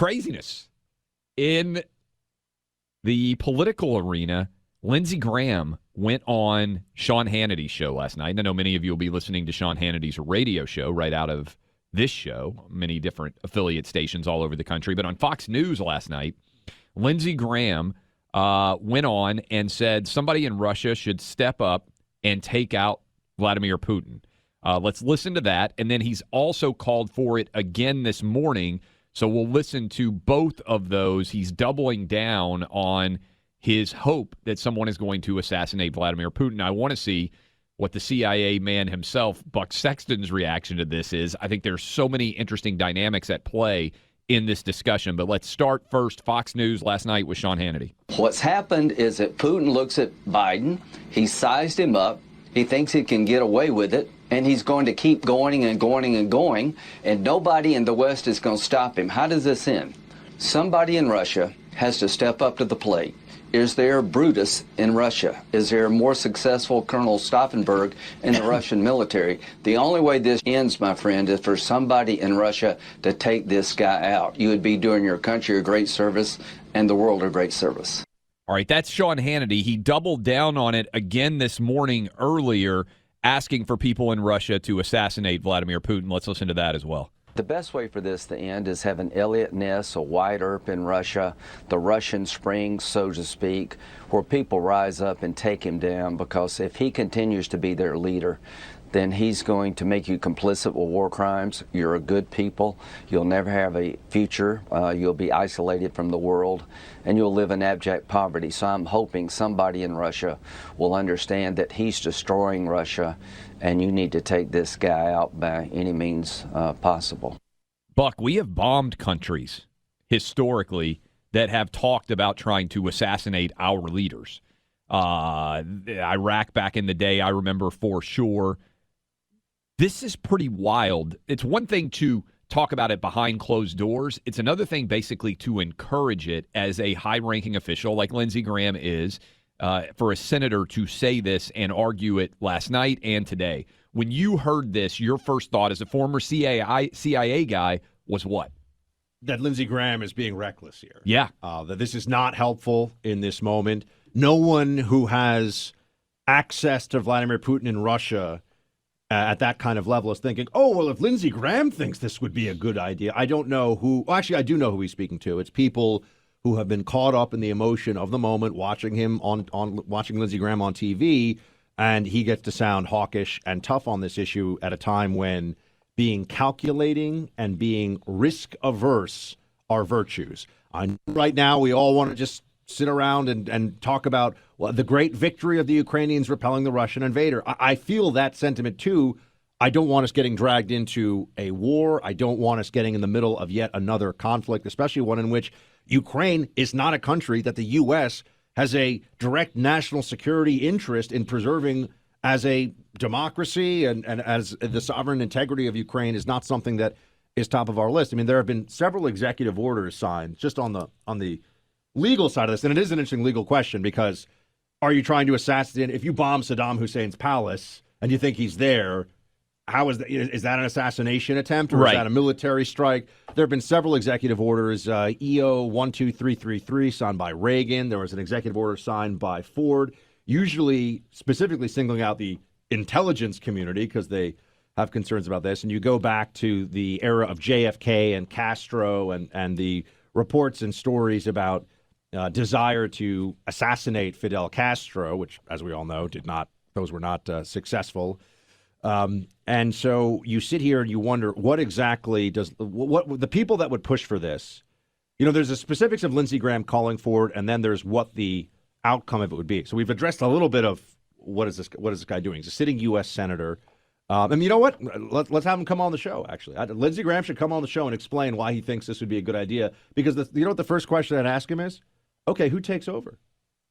craziness. In the political arena, Lindsey Graham went on Sean Hannity's show last night. And I know many of you will be listening to Sean Hannity's radio show right out of this show, many different affiliate stations all over the country. But on Fox News last night, Lindsey Graham went on and said somebody in Russia should step up and take out Vladimir Putin. Let's listen to that. And then he's also called for it again this morning. So we'll listen to both of those. He's doubling down on his hope that someone is going to assassinate Vladimir Putin. I want to see what the CIA man himself, Buck Sexton's reaction to this is. I think there's so many interesting dynamics at play in this discussion. But let's start first. Fox News last night with Sean Hannity. What's happened is that Putin looks at Biden. He sized him up. He thinks he can get away with it. And he's going to keep going and going and going. And nobody in the West is going to stop him. How does this end? Somebody in Russia has to step up to the plate. Is there Brutus in Russia? Is there a more successful Colonel Stauffenberg in the Russian military? The only way this ends, my friend, is for somebody in Russia to take this guy out. You would be doing your country a great service and the world a great service. All right, that's Sean Hannity. He doubled down on it again this morning earlier, asking for people in Russia to assassinate Vladimir Putin. Let's listen to that as well. The best way for this to end is have an Elliot Ness, a White Earp in Russia, the Russian Spring, so to speak, where people rise up and take him down, because if he continues to be their leader, then he's going to make you complicit with war crimes. You're a good people. You'll never have a future. You'll be isolated from the world, and you'll live in abject poverty. So I'm hoping somebody in Russia will understand that he's destroying Russia, and you need to take this guy out by any means possible. Buck, we have bombed countries historically that have talked about trying to assassinate our leaders. Iraq back in the day, I remember for sure. This is pretty wild. It's one thing to talk about it behind closed doors. It's another thing basically to encourage it as a high-ranking official like Lindsey Graham is, for a senator to say this and argue it last night and today. When you heard this, your first thought as a former CIA guy was what? That Lindsey Graham is being reckless here. Yeah. That this is not helpful in this moment. No one who has access to Vladimir Putin in Russia at that kind of level is thinking, oh, well, if Lindsey Graham thinks this would be a good idea. I don't know who. Well, actually, I do know who he's speaking to. It's people who have been caught up in the emotion of the moment, watching him watching Lindsey Graham on TV, and he gets to sound hawkish and tough on this issue at a time when being calculating and being risk averse are virtues. Right now, we all want to just sit around and talk about the great victory of the Ukrainians repelling the Russian invader. I feel that sentiment, too. I don't want us getting dragged into a war. I don't want us getting in the middle of yet another conflict, especially one in which Ukraine is not a country that the U.S. has a direct national security interest in preserving as a democracy, and as the sovereign integrity of Ukraine is not something that is top of our list. I mean, there have been several executive orders signed just on the legal side of this, and it is an interesting legal question, because are you trying to assassinate? If you bomb Saddam Hussein's palace and you think he's there, how is that? Is that an assassination attempt, or is that a military strike? There have been several executive orders. EO 12333 signed by Reagan. There was an executive order signed by Ford, usually specifically singling out the intelligence community because they have concerns about this. And you go back to the era of JFK and Castro and the reports and stories about desire to assassinate Fidel Castro, which, as we all know, those were not successful. And so you sit here and you wonder, what exactly what the people that would push for this, there's the specifics of Lindsey Graham calling for it, and then there's what the outcome of it would be. So we've addressed a little bit of what is this guy doing? He's a sitting U.S. senator. And you know what? Let's have him come on the show, actually. Lindsey Graham should come on the show and explain why he thinks this would be a good idea. Because you know what the first question I'd ask him is? Okay, who takes over?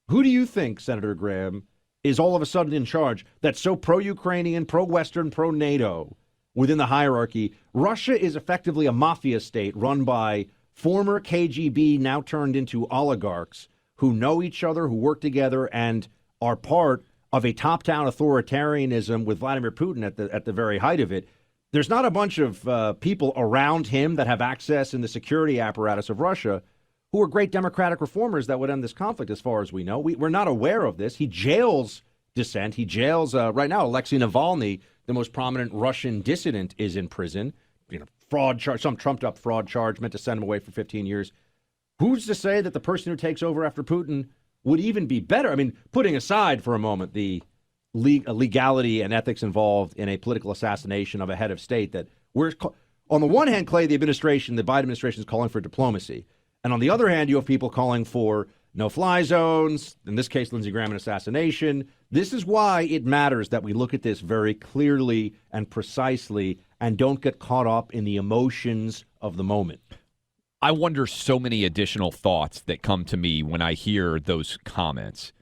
Who do you think, Senator Graham, is all of a sudden in charge that's so pro-Ukrainian, pro-Western, pro-NATO within the hierarchy? Russia is effectively a mafia state run by former KGB, now turned into oligarchs who know each other, who work together, and are part of a top-down authoritarianism with Vladimir Putin at the very height of it. there's not a bunch of people around him that have access in the security apparatus of Russia who are great democratic reformers that would end this conflict, as far as we know. We're not aware of this. He jails dissent. He jails, right now, Alexei Navalny, the most prominent Russian dissident, is in prison. Fraud charge, some trumped-up fraud charge meant to send him away for 15 years. Who's to say that the person who takes over after Putin would even be better? I mean, putting aside for a moment the legality and ethics involved in a political assassination of a head of state, that on the one hand, Clay, the Biden administration is calling for diplomacy. And on the other hand, you have people calling for no-fly zones, in this case, Lindsey Graham, an assassination. This is why it matters that we look at this very clearly and precisely and don't get caught up in the emotions of the moment. I wonder so many additional thoughts that come to me when I hear those comments.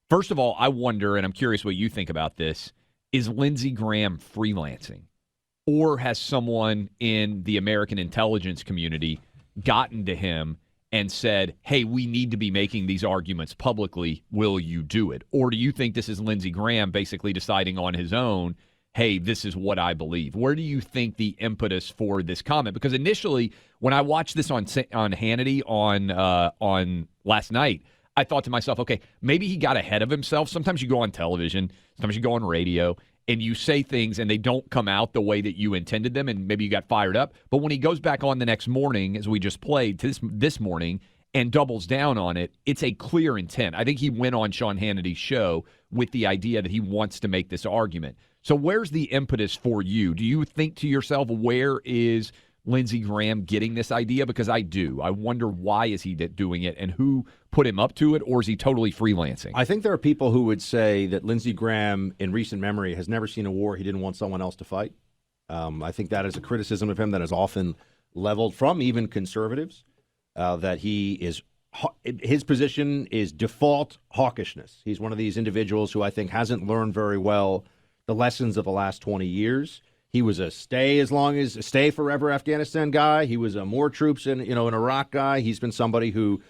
First of all, I wonder, and I'm curious what you think about this, is Lindsey Graham freelancing? Or has someone in the American intelligence community gotten to him and said, hey, we need to be making these arguments publicly. Will you do it? Or do you think this is Lindsey Graham basically deciding on his own, hey, this is what I believe? Where do you think the impetus for this comment? Because initially, when I watched this on Hannity on last night, I thought to myself, okay, maybe he got ahead of himself. Sometimes you go on television, sometimes you go on radio, and you say things and they don't come out the way that you intended them, and maybe you got fired up. But when he goes back on the next morning, as we just played this morning, and doubles down on it, it's a clear intent. I think he went on Sean Hannity's show with the idea that he wants to make this argument. So where's the impetus for you? Do you think to yourself, where is Lindsey Graham getting this idea? Because I do. I wonder, why is he doing it, and who put him up to it, or is he totally freelancing? I think there are people who would say that Lindsey Graham, in recent memory, has never seen a war he didn't want someone else to fight. I think that is a criticism of him that is often leveled from even conservatives, that his position is default hawkishness. He's one of these individuals who I think hasn't learned very well the lessons of the last 20 years. He was a stay forever Afghanistan guy. He was a more troops in Iraq guy. He's been somebody who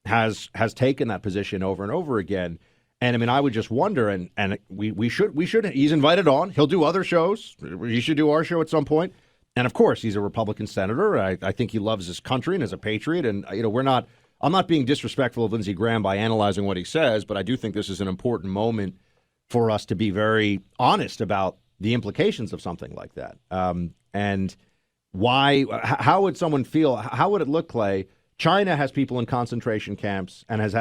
has taken that position over and over again. And I mean, I would just wonder, and we should. He's invited on. He'll do other shows. He should do our show at some point. And of course, he's a Republican senator. I think he loves his country and is a patriot. And I'm not being disrespectful of Lindsey Graham by analyzing what he says, but I do think this is an important moment for us to be very honest about the implications of something like that. And why? How would someone feel? How would it look, Clay? China has people in concentration camps and has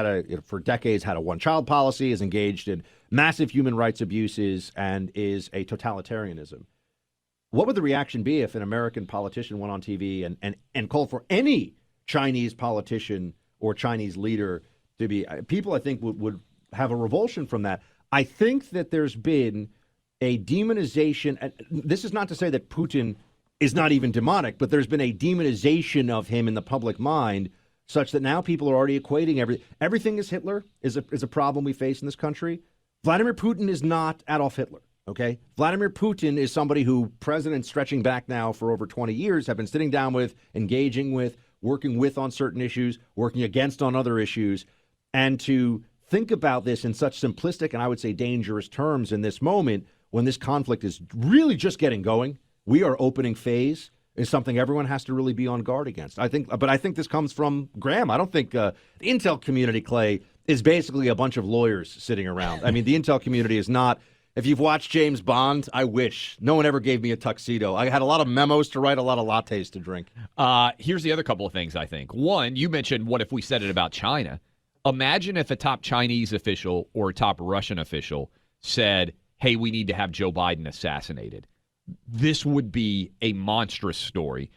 for decades had a one-child policy, is engaged in massive human rights abuses, and is a totalitarianism. What would the reaction be if an American politician went on TV and called for any Chinese politician or Chinese leader to be? People, I think, would have a revulsion from that. I think that there's been a demonization. And this is not to say that Putin is not even demonic, but there's been a demonization of him in the public mind, such that now people are already equating everything is Hitler is a problem we face in this country. Vladimir Putin is not Adolf Hitler. Okay, Vladimir Putin is somebody who presidents stretching back now for over 20 years have been sitting down with, engaging with, working with on certain issues, working against on other issues. And to think about this in such simplistic and I would say dangerous terms in this moment, when this conflict is really just getting going, we are opening phase, is something everyone has to really be on guard against. I think this comes from Graham. I don't think the intel community, Clay, is basically a bunch of lawyers sitting around. I mean, the intel community is not. If you've watched James Bond, I wish. No one ever gave me a tuxedo. I had a lot of memos to write, a lot of lattes to drink. Here's the other couple of things, I think. One, you mentioned, what if we said it about China? Imagine if a top Chinese official or a top Russian official said, hey, we need to have Joe Biden assassinated. This would be a monstrous story.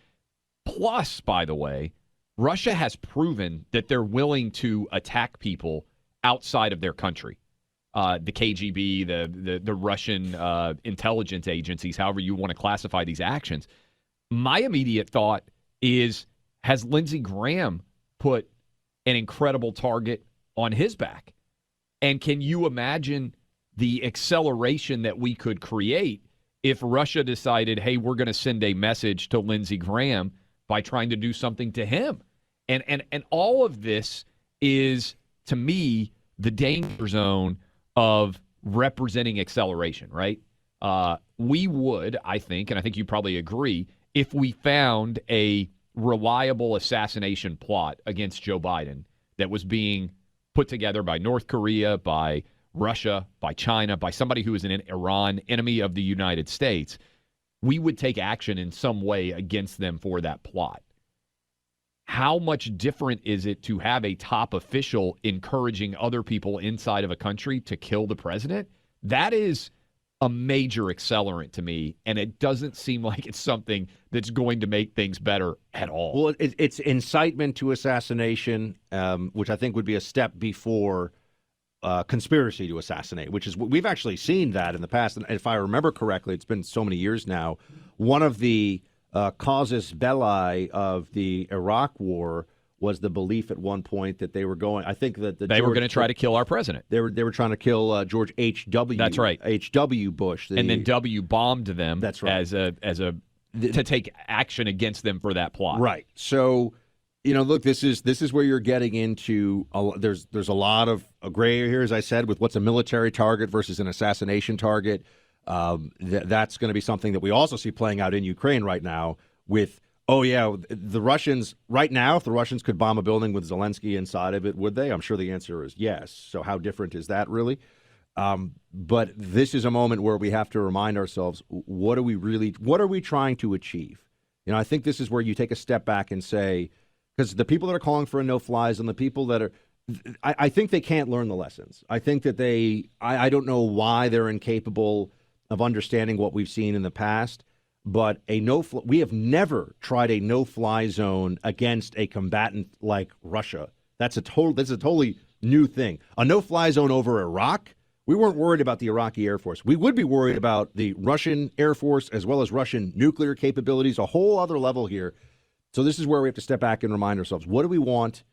Plus, by the way, Russia has proven that they're willing to attack people outside of their country. The KGB, the Russian intelligence agencies, however you want to classify these actions. My immediate thought is, has Lindsey Graham put an incredible target on his back? And can you imagine the acceleration that we could create if Russia decided, hey, we're going to send a message to Lindsey Graham by trying to do something to him? And all of this is, to me, the danger zone of representing acceleration, right? We would, I think, and I think you probably agree, if we found a reliable assassination plot against Joe Biden that was being put together by North Korea, by Russia, by China, by somebody who is an Iran enemy of the United States, we would take action in some way against them for that plot. How much different is it to have a top official encouraging other people inside of a country to kill the president? That is a major accelerant to me, and it doesn't seem like it's something that's going to make things better at all. Well, it's incitement to assassination, which I think would be a step before conspiracy to assassinate, which is we've actually seen that in the past. And if I remember correctly, it's been so many years now, one of the casus belli of the Iraq War was the belief at one point that they were going. I think that they were going to try to kill our president. They were trying to kill George H.W. That's right, H.W. Bush, and then W bombed them. That's right. To take action against them for that plot. Right. So, look, this is where you're getting into. There's a lot of gray area here, as I said, with what's a military target versus an assassination target. That's going to be something that we also see playing out in Ukraine right now with. Oh, yeah, the Russians, right now, if the Russians could bomb a building with Zelensky inside of it, would they? I'm sure the answer is yes. So how different is that really? But this is a moment where we have to remind ourselves, what are we trying to achieve? I think this is where you take a step back and say, because the people that are calling for a no-fly zone, the people that are, I think they can't learn the lessons. I think that I don't know why they're incapable of understanding what we've seen in the past. But we have never tried a no-fly zone against a combatant like Russia. That's a totally new thing. A no-fly zone over Iraq. We weren't worried about the Iraqi Air Force. We would be worried about the Russian Air Force as well as Russian nuclear capabilities, a whole other level here. So this is where we have to step back and remind ourselves, what do we want?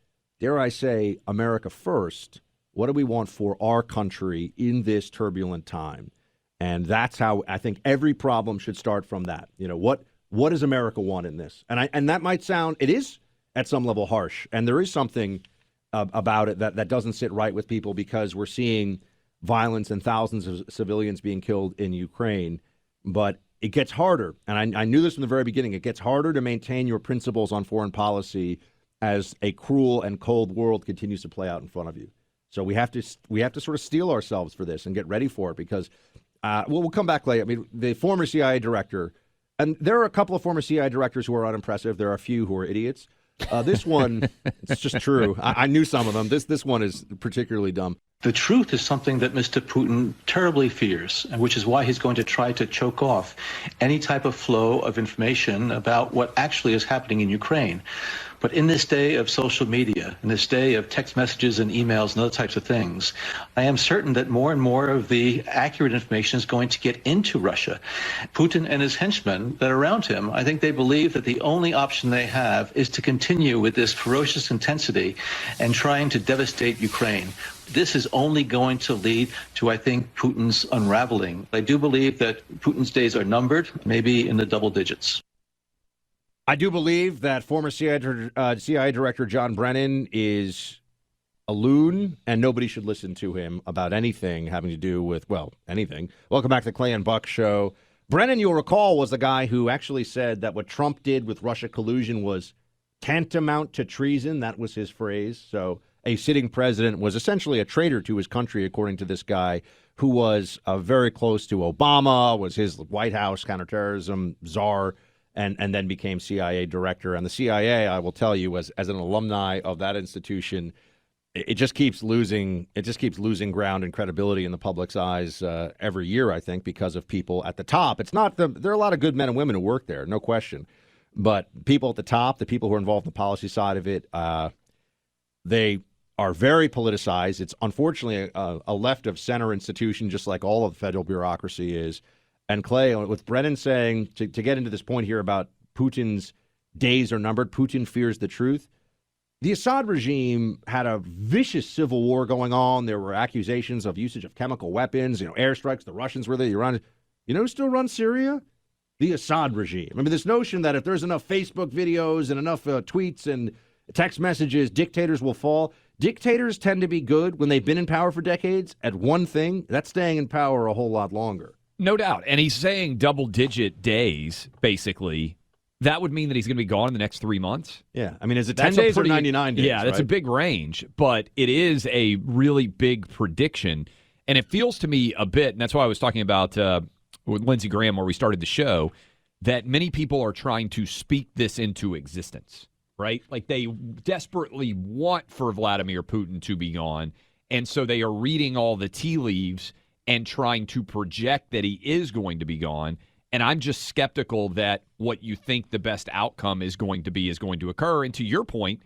Dare I say, America first? What do we want for our country in this turbulent time? And that's how I think every problem should start from that. What does America want in this? And that might sound, it is at some level harsh. And there is something about it that doesn't sit right with people because we're seeing violence and thousands of civilians being killed in Ukraine. But it gets harder. And I knew this from the very beginning. It gets harder to maintain your principles on foreign policy as a cruel and cold world continues to play out in front of you. So we have to sort of steel ourselves for this and get ready for it because we'll come back later. I mean, the former CIA director, and there are a couple of former CIA directors who are unimpressive. There are a few who are idiots. This one, it's just true. I knew some of them. This one is particularly dumb. The truth is something that Mr. Putin terribly fears, and which is why he's going to try to choke off any type of flow of information about what actually is happening in Ukraine. But in this day of social media, in this day of text messages and emails and other types of things, I am certain that more and more of the accurate information is going to get into Russia. Putin and his henchmen that are around him, I think they believe that the only option they have is to continue with this ferocious intensity and trying to devastate Ukraine. This is only going to lead to, I think, Putin's unraveling. I do believe that Putin's days are numbered, maybe in the double digits. I do believe that former CIA Director John Brennan is a loon, and nobody should listen to him about anything having to do with, anything. Welcome back to the Clay and Buck Show. Brennan, you'll recall, was the guy who actually said that what Trump did with Russia collusion was tantamount to treason. That was his phrase. So a sitting president was essentially a traitor to his country, according to this guy, who was very close to Obama, was his White House counterterrorism czar, and then became CIA director. And the CIA, I will tell you, as an alumni of that institution, it just keeps losing ground and credibility in the public's eyes every year, I think, because of people at the top. There are a lot of good men and women who work there, no question. But people at the top, the people who are involved in the policy side of it, they are very politicized. It's unfortunately a left of center institution, just like all of the federal bureaucracy is. And Clay, with Brennan saying, to get into this point here about Putin's days are numbered, Putin fears the truth. The Assad regime had a vicious civil war going on. There were accusations of usage of chemical weapons, airstrikes. The Russians were there. The Iranians. Who still runs Syria? The Assad regime. I mean, this notion that if there's enough Facebook videos and enough tweets and text messages, dictators will fall. Dictators tend to be good when they've been in power for decades at one thing. That's staying in power a whole lot longer. No doubt. And he's saying double-digit days, basically. That would mean that he's going to be gone in the next 3 months. Yeah. I mean, is it 10 That's days or 99 days? Yeah, that's right? a big range, but it is a really big prediction. And it feels to me a bit, and that's why I was talking about with Lindsey Graham where we started the show, that many people are trying to speak this into existence, right? Like they desperately want for Vladimir Putin to be gone, and so they are reading all the tea leaves and trying to project that he is going to be gone. And I'm just skeptical that what you think the best outcome is going to occur. And to your point,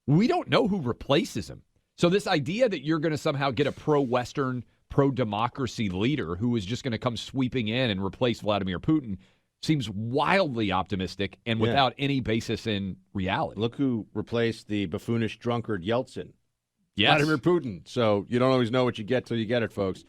we don't know who replaces him. So this idea that you're going to somehow get a pro-Western, pro-democracy leader who is just going to come sweeping in and replace Vladimir Putin seems wildly optimistic and without any basis in reality. Look who replaced the buffoonish drunkard Yeltsin. Yes. Vladimir Putin. So you don't always know what you get till you get it, folks.